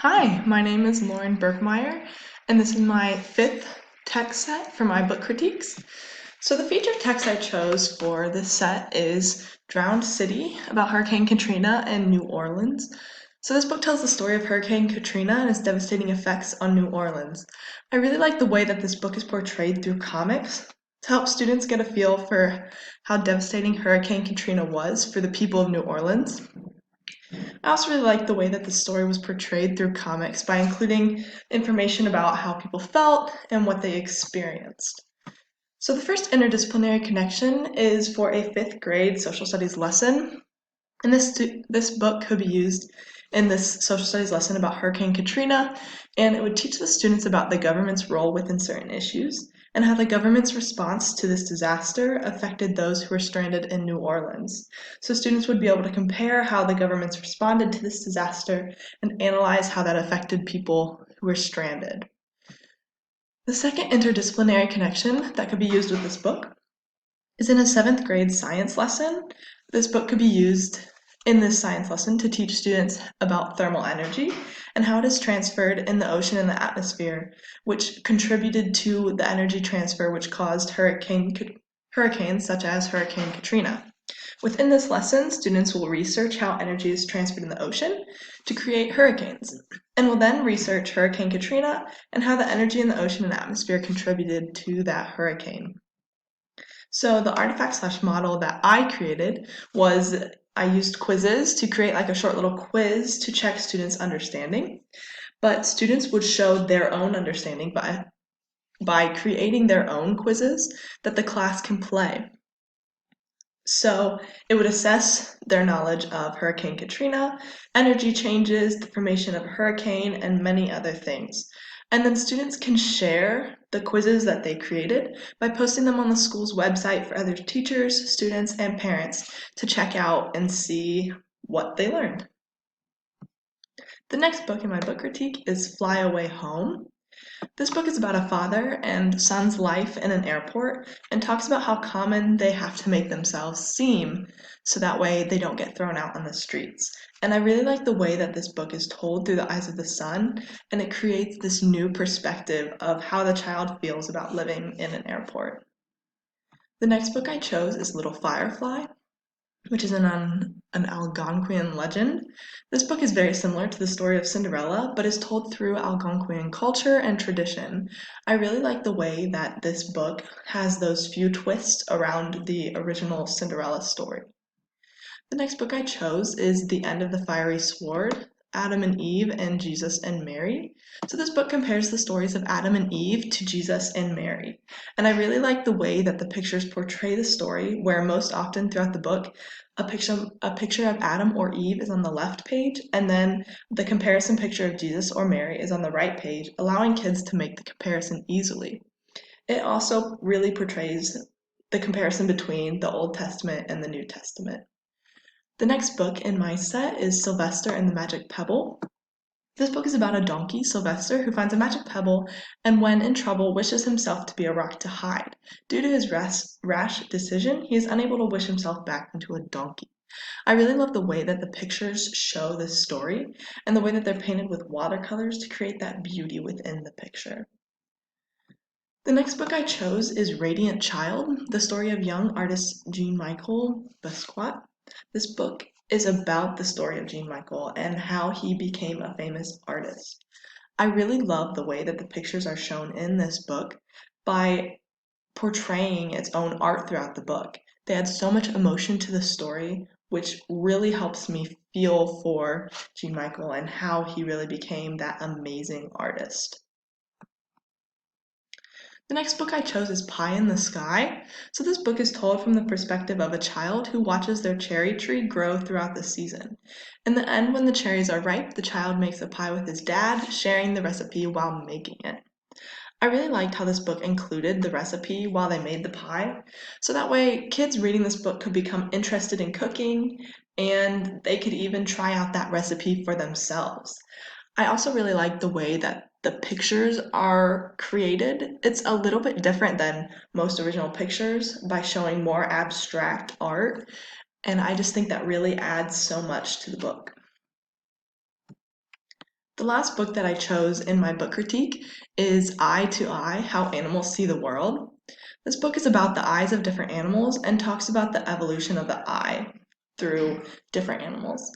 Hi, my name is Lauren Berkmeyer, and this is my fifth text set for my book critiques. So the featured text I chose for this set is Drowned City, about Hurricane Katrina and New Orleans. So this book tells the story of Hurricane Katrina and its devastating effects on New Orleans. I really like the way that this book is portrayed through comics to help students get a feel for how devastating Hurricane Katrina was for the people of New Orleans. I also really like the way that the story was portrayed through comics by including information about how people felt and what they experienced. So the first interdisciplinary connection is for a fifth grade social studies lesson. And this book could be used in this social studies lesson about Hurricane Katrina, and it would teach the students about the government's role within certain issues and how the government's response to this disaster affected those who were stranded in New Orleans. So students would be able to compare how the governments responded to this disaster and analyze how that affected people who were stranded. The second interdisciplinary connection that could be used with this book is in a seventh grade science lesson. This book could be used in this science lesson to teach students about thermal energy and how it is transferred in the ocean and the atmosphere, which contributed to the energy transfer which caused hurricanes such as Hurricane Katrina. Within this lesson, students will research how energy is transferred in the ocean to create hurricanes, and will then research Hurricane Katrina and how the energy in the ocean and atmosphere contributed to that hurricane. So the artifact/model that I created was I used quizzes to create like a short little quiz to check students' understanding, but students would show their own understanding by creating their own quizzes that the class can play. So it would assess their knowledge of Hurricane Katrina, energy changes, the formation of a hurricane, and many other things. And then students can share the quizzes that they created by posting them on the school's website for other teachers, students, and parents to check out and see what they learned. The next book in my book critique is Fly Away Home. This book is about a father and son's life in an airport and talks about how common they have to make themselves seem so that way they don't get thrown out on the streets. And I really like the way that this book is told through the eyes of the son, and it creates this new perspective of how the child feels about living in an airport. The next book I chose is Little Firefly, which is an Algonquian legend. This book is very similar to the story of Cinderella, but is told through Algonquian culture and tradition. I really like the way that this book has those few twists around the original Cinderella story. The next book I chose is The End of the Fiery Sword, Adam and Eve and Jesus and Mary. So this book compares the stories of Adam and Eve to Jesus and Mary. And I really like the way that the pictures portray the story, where most often throughout the book, a picture of Adam or Eve is on the left page, and then the comparison picture of Jesus or Mary is on the right page, allowing kids to make the comparison easily. It also really portrays the comparison between the Old Testament and the New Testament. The next book in my set is Sylvester and the Magic Pebble. This book is about a donkey, Sylvester, who finds a magic pebble and, when in trouble, wishes himself to be a rock to hide. Due to his rash decision, he is unable to wish himself back into a donkey. I really love the way that the pictures show this story and the way that they're painted with watercolors to create that beauty within the picture. The next book I chose is Radiant Child, the story of young artist Jean-Michel Basquiat. This book is about the story of Jean-Michel and how he became a famous artist. I really love the way that the pictures are shown in this book by portraying its own art throughout the book. They add so much emotion to the story, which really helps me feel for Jean-Michel and how he really became that amazing artist. The next book I chose is Pie in the Sky. So this book is told from the perspective of a child who watches their cherry tree grow throughout the season. In the end, when the cherries are ripe, the child makes a pie with his dad, sharing the recipe while making it. I really liked how this book included the recipe while they made the pie, so that way kids reading this book could become interested in cooking and they could even try out that recipe for themselves. I also really like the way that the pictures are created. It's a little bit different than most original pictures by showing more abstract art, and I just think that really adds so much to the book. The last book that I chose in my book critique is Eye to Eye: How Animals See the World. This book is about the eyes of different animals and talks about the evolution of the eye through different animals.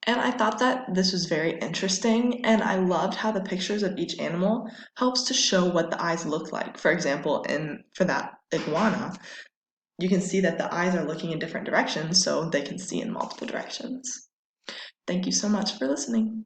And I thought that this was very interesting, and I loved how the pictures of each animal helps to show what the eyes look like. For example, for that iguana, you can see that the eyes are looking in different directions so they can see in multiple directions. Thank you so much for listening.